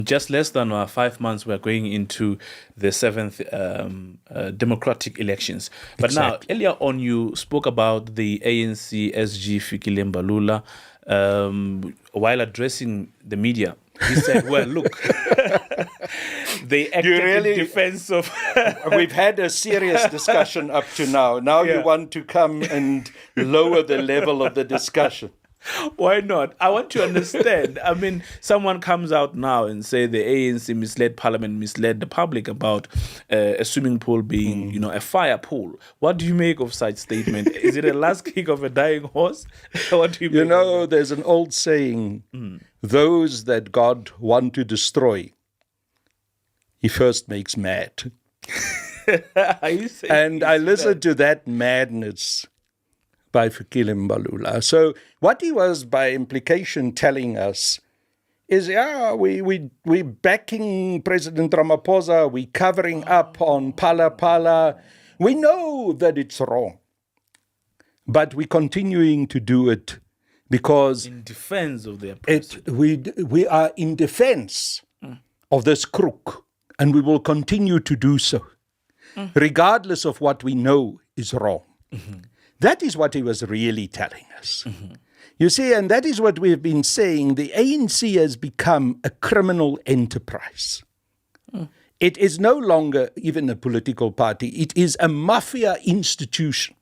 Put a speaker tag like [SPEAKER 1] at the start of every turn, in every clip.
[SPEAKER 1] Just less than 5 months, we're going into the seventh democratic elections. But
[SPEAKER 2] Exactly.
[SPEAKER 1] now, earlier on, you spoke about the ANC SG Fikile Mbalula while addressing the media. He said, well, look, they acted in defense of...
[SPEAKER 2] We've had a serious discussion up to now. Now you want to come and lower the level of the discussion.
[SPEAKER 1] Why not? I want to understand. I mean, someone comes out now and say the ANC misled Parliament, misled the public about a swimming pool being, a fire pool. What do you make of such statement? Is it a last kick of a dying horse? What do you make of that?
[SPEAKER 2] There's an old saying, those that God want to destroy, he first makes mad. And I listened to that madness by Fikile Mbalula. So what he was by implication telling us is, we're backing President Ramaphosa, we're covering up on Phala Phala. We know that it's wrong, but we're continuing to do it because...
[SPEAKER 1] in defense of their president.
[SPEAKER 2] We are in defense of this crook, and we will continue to do so, regardless of what we know is wrong. That is what he was really telling us. You see, and that is what we've been saying. The ANC has become a criminal enterprise. It is no longer even a political party. It is a mafia institution,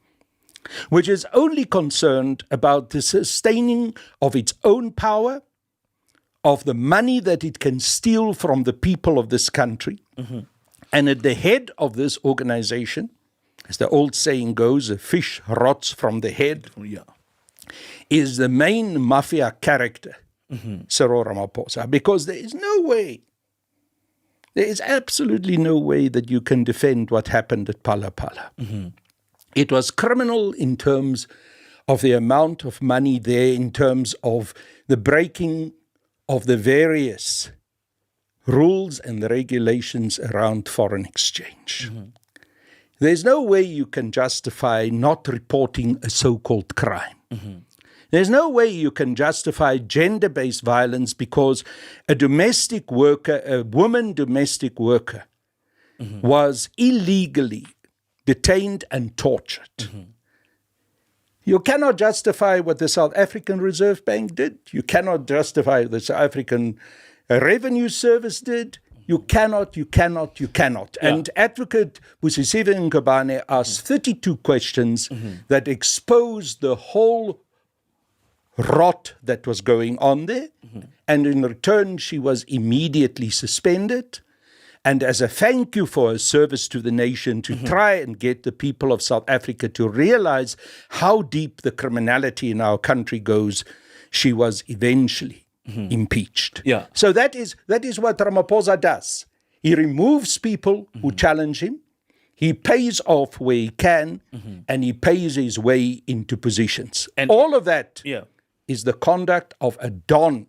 [SPEAKER 2] which is only concerned about the sustaining of its own power, of the money that it can steal from the people of this country. And at the head of this organization, as the old saying goes, a fish rots from the head, is the main mafia character, Cyril Ramaphosa, because there is absolutely no way that you can defend what happened at Phala Phala. It was criminal in terms of the amount of money there, in terms of the breaking of the various rules and the regulations around foreign exchange. There's no way you can justify not reporting a so-called crime. There's no way you can justify gender-based violence because a domestic worker, a woman domestic worker, was illegally detained and tortured. You cannot justify what the South African Reserve Bank did. You cannot justify what the South African Revenue Service did. You cannot. And Advocate Busisiwe Ngubane asked 32 questions that exposed the whole rot that was going on there. And in return, she was immediately suspended. And as a thank you for her service to the nation, to try and get the people of South Africa to realize how deep the criminality in our country goes, she was eventually impeached. So that is what Ramaphosa does. He removes people who challenge him. He pays off where he can, and he pays his way into positions. And all of that is the conduct of a don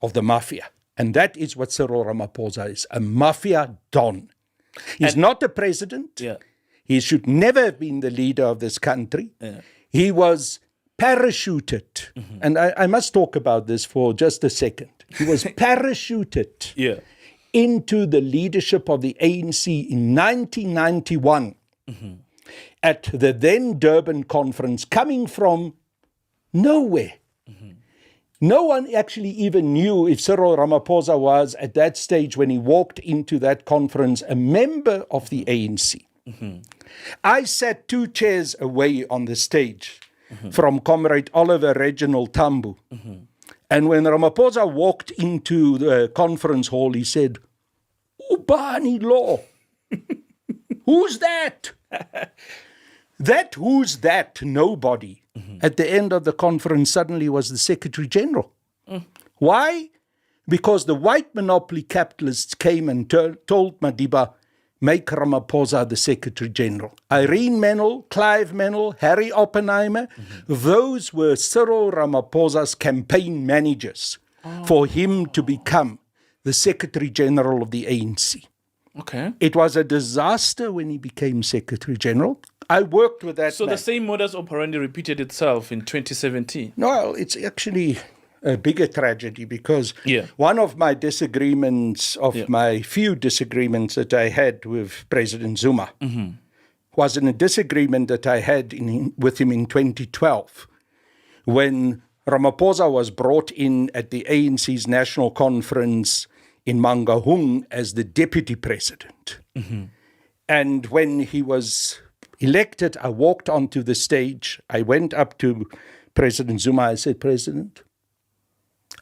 [SPEAKER 2] of the mafia. And that is what Cyril Ramaphosa is, a mafia don. He's not the president. He should never have been the leader of this country. He was parachuted, and I must talk about this for just a second. He was parachuted into the leadership of the ANC in 1991 at the then Durban conference, coming from nowhere. No one actually even knew if Cyril Ramaphosa was, at that stage when he walked into that conference, a member of the ANC. I sat 2 chairs away on the stage from Comrade Oliver Reginald Tambo. And when Ramaphosa walked into the conference hall, he said, "Ubani Law, who's that?" Who's that? Nobody. At the end of the conference suddenly was the Secretary General. Why? Because the white monopoly capitalists came and told Madiba, make Ramaphosa the Secretary General. Irene Menel, Clive Menel, Harry Oppenheimer, those were Cyril Ramaphosa's campaign managers for him to become the Secretary General of the ANC. It was a disaster when he became Secretary General. I worked with that man.
[SPEAKER 1] The same modus operandi repeated itself in 2017?
[SPEAKER 2] No, it's actually a bigger tragedy, because
[SPEAKER 1] Yeah.
[SPEAKER 2] one of my disagreements, my few disagreements that I had with President Zuma, was in a disagreement that I had with him in 2012, when Ramaphosa was brought in at the ANC's national conference in Mangaung as the deputy president. And when he was elected, I walked onto the stage. I went up to President Zuma. I said, President,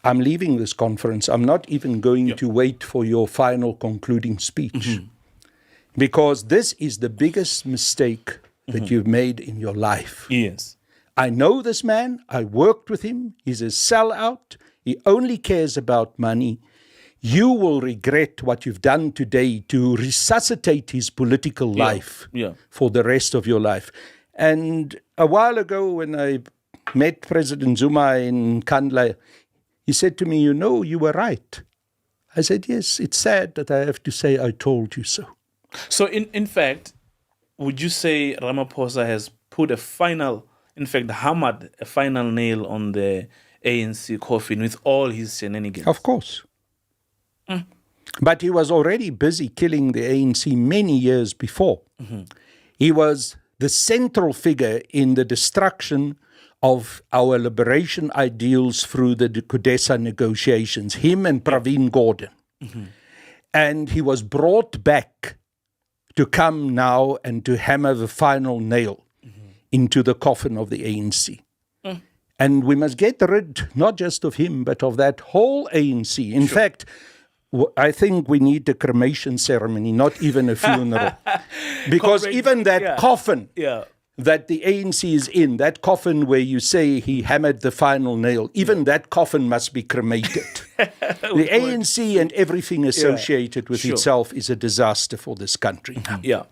[SPEAKER 2] I'm leaving this conference. I'm not even going to wait for your final concluding speech. Because this is the biggest mistake that you've made in your life.
[SPEAKER 1] Yes.
[SPEAKER 2] I know this man. I worked with him. He's a sellout. He only cares about money. You will regret what you've done today to resuscitate his political life for the rest of your life. And a while ago, when I met President Zuma in Kandla, he said to me, you know, you were right. I said, yes, it's sad that I have to say I told you so.
[SPEAKER 1] So in fact, would you say Ramaphosa has put hammered a final nail on the ANC coffin with all his shenanigans?
[SPEAKER 2] Of course. But he was already busy killing the ANC many years before. He was the central figure in the destruction of our liberation ideals through the Kudesa negotiations, him and Pravin Gordhan. And he was brought back to come now and to hammer the final nail into the coffin of the ANC. And we must get rid not just of him, but of that whole ANC. In fact, I think we need a cremation ceremony, not even a funeral. Because even that coffin that the ANC is in, that coffin where you say he hammered the final nail, even that coffin must be cremated. The ANC and everything associated with itself is a disaster for this country.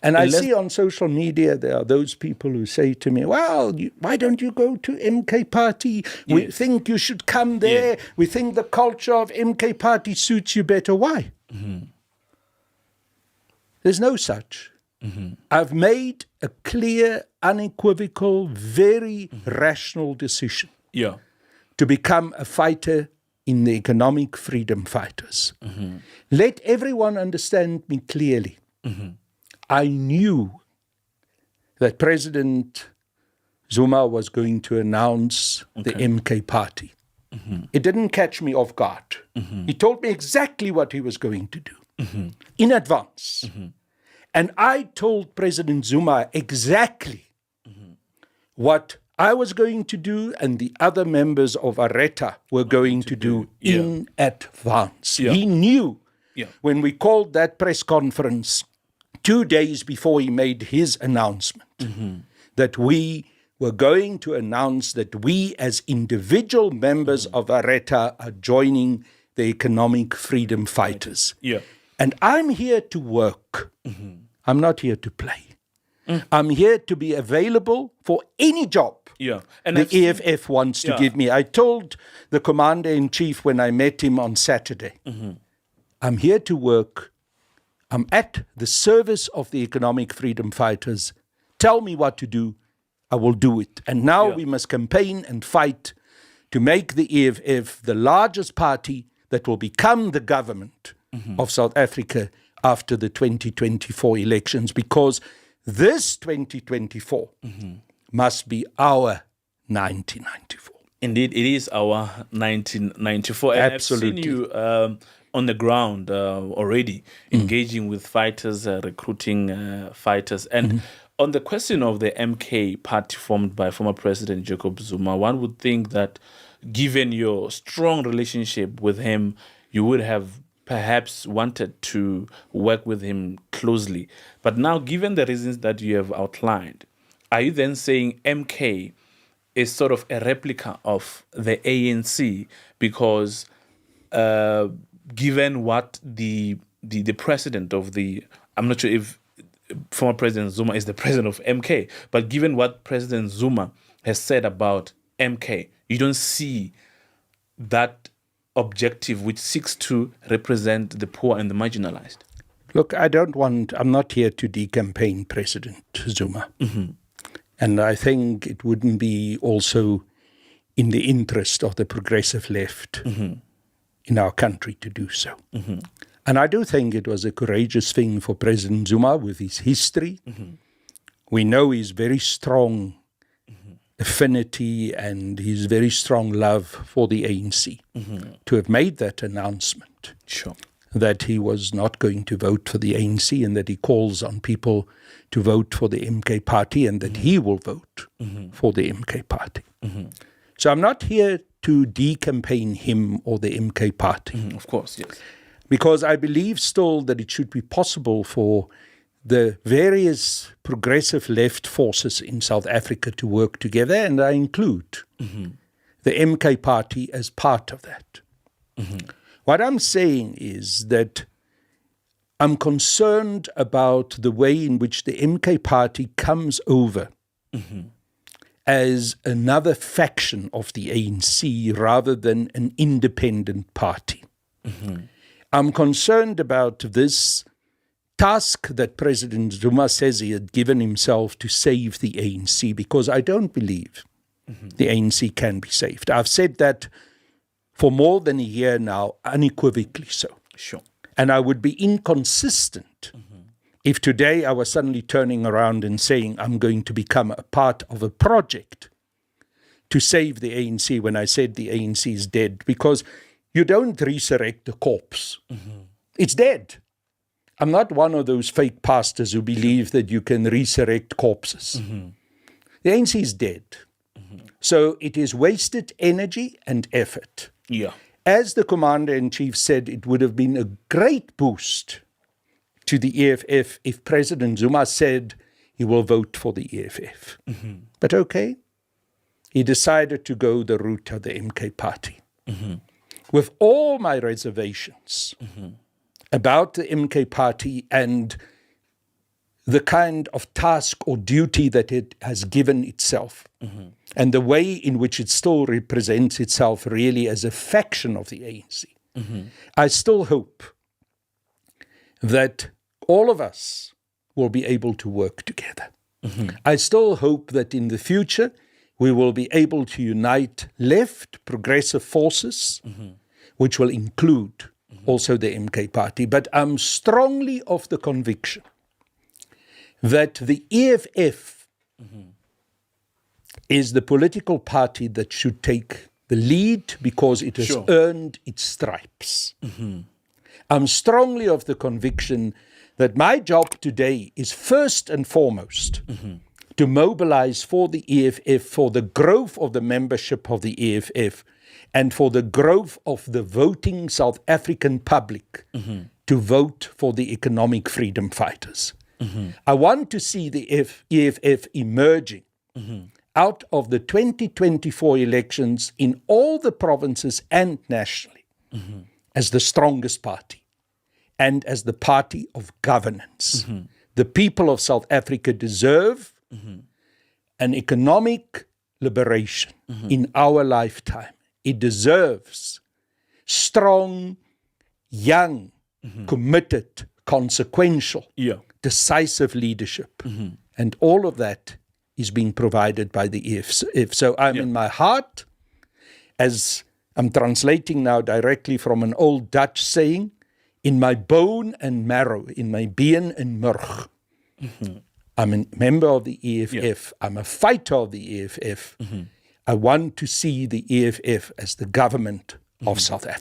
[SPEAKER 2] And I see on social media there are those people who say to me, well, why don't you go to MK Party? We think you should come there. We think the culture of MK Party suits you better. Why? There's no such. I've made a clear, unequivocal, very rational decision to become a fighter in the economic freedom fighters. Let everyone understand me clearly. I knew that President Zuma was going to announce the MK Party. It didn't catch me off guard. He told me exactly what he was going to do in advance. And I told President Zuma exactly what I was going to do and the other members of Areta were going to do in advance. He knew when we called that press conference 2 days before he made his announcement that we were going to announce that we as individual members of Areta are joining the economic freedom fighters. And I'm here to work. I'm not here to play. I'm here to be available for any job
[SPEAKER 1] And
[SPEAKER 2] the EFF wants to give me. I told the Commander-in-Chief when I met him on Saturday, I'm here to work. I'm at the service of the economic freedom fighters. Tell me what to do. I will do it. And now we must campaign and fight to make the EFF the largest party that will become the government of South Africa after the 2024 elections, because this 2024 must be our 1994.
[SPEAKER 1] Indeed, it is our 1994. And
[SPEAKER 2] Absolutely.
[SPEAKER 1] I've seen you on the ground already, engaging with fighters, recruiting fighters. And on the question of the MK party formed by former President Jacob Zuma, one would think that given your strong relationship with him, you would have perhaps wanted to work with him closely. But now, given the reasons that you have outlined, are you then saying MK is sort of a replica of the ANC because given what the president of the, I'm not sure if former President Zuma is the president of MK, but given what President Zuma has said about MK, you don't see that objective which seeks to represent the poor and the marginalized?
[SPEAKER 2] Look, I'm not here to decampaign President Zuma. And I think it wouldn't be also in the interest of the progressive left in our country to do so. And I do think it was a courageous thing for President Zuma with his history. We know his very strong affinity and his very strong love for the ANC to have made that announcement.
[SPEAKER 1] Sure.
[SPEAKER 2] That he was not going to vote for the ANC and that he calls on people to vote for the MK party and that he will vote for the MK party. So I'm not here to decampaign him or the MK party.
[SPEAKER 1] Of course, yes.
[SPEAKER 2] Because I believe still that it should be possible for the various progressive left forces in South Africa to work together, and I include the MK party as part of that. What I'm saying is that I'm concerned about the way in which the MK party comes over as another faction of the ANC rather than an independent party. I'm concerned about this task that President Zuma says he had given himself to save the ANC, because I don't believe the ANC can be saved. I've said that for more than a year now, unequivocally so.
[SPEAKER 1] Sure.
[SPEAKER 2] And I would be inconsistent if today I was suddenly turning around and saying I'm going to become a part of a project to save the ANC when I said the ANC is dead, because you don't resurrect a corpse. It's dead. I'm not one of those fake pastors who believe that you can resurrect corpses. The ANC is dead. So it is wasted energy and effort.
[SPEAKER 1] Yeah.
[SPEAKER 2] As the Commander-in-Chief said, it would have been a great boost to the EFF if President Zuma said he will vote for the EFF. But okay, he decided to go the route of the MK party. With all my reservations about the MK party and the kind of task or duty that it has given itself, and the way in which it still represents itself really as a faction of the ANC, I still hope that all of us will be able to work together. I still hope that in the future we will be able to unite left progressive forces, which will include also the MK party. But I'm strongly of the conviction that the EFF is the political party that should take the lead because it has earned its stripes. I'm strongly of the conviction that my job today is first and foremost to mobilize for the EFF, for the growth of the membership of the EFF, and for the growth of the voting South African public to vote for the economic freedom fighters. I want to see the EFF emerging out of the 2024 elections in all the provinces and nationally as the strongest party and as the party of governance. The people of South Africa deserve an economic liberation in our lifetime. It deserves strong, young, committed, consequential, decisive leadership. And all of that is being provided by the EFF. So I'm in my heart, as I'm translating now directly from an old Dutch saying, in my bone and marrow, in my been and murg. I'm a member of the EFF. I'm a fighter of the EFF. I want to see the EFF as the government of South Africa.